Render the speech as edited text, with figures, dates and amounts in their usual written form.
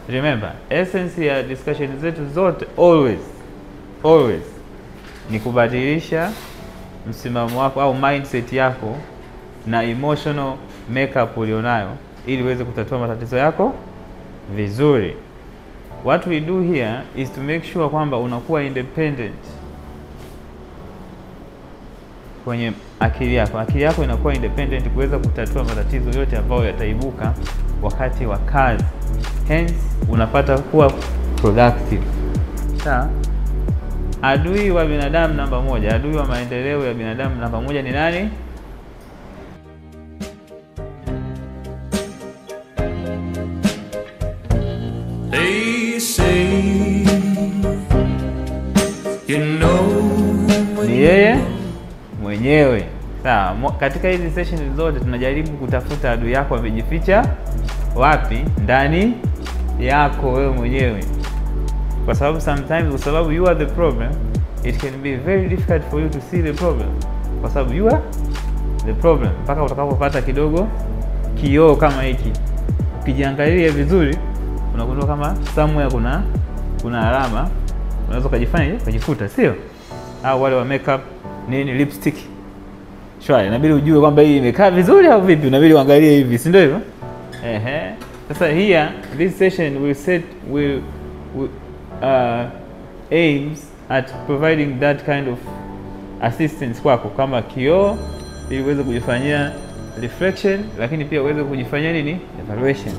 Remember, essence ya discussion zetu zote always ni kubadilisha msimamo wako au mindset yako na emotional makeup ulionayo ili uweze kutatua matatizo yako vizuri. What we do here is to make sure kwamba unakuwa independent kwenye akili yako. Akili yako inakuwa independent kuweza kutatua matatizo yote ambayo yataibuka wakati wa kazi. Hence unapata kuwa productive. Sawa? Adui wa binadamu namba moja, adui wa maendeleo ya binadamu namba moja ni nani? They say, you know, ni yeye mwenyewe. Sawa, katika hizi session zote tunajaribu kutafuta adui yako amejificha wapi ndani yako wewe mwenyewe. Kwa sababu sometimes, kwa sababu you are the problem, it can be very difficult for you to see the problem. Kwa sababu you are the problem. Mpaka utakapopata kidogo kioo kama hiki, ukijiangalia vizuri unagundua kama somewhere kuna alama, unaweza kujifuta, sio? Au wale wa makeup nini, lipstick. Shwari, inabidi ujue kwamba hii imekaa vizuri au vipi, inabidi uangalie hivi, si ndio hivyo? Sasa here this session will aims at providing that kind of assistance kwako kama kioo, ili uweze kujifanyia reflection, lakini pia uweze kujifanyia nini, evaluation.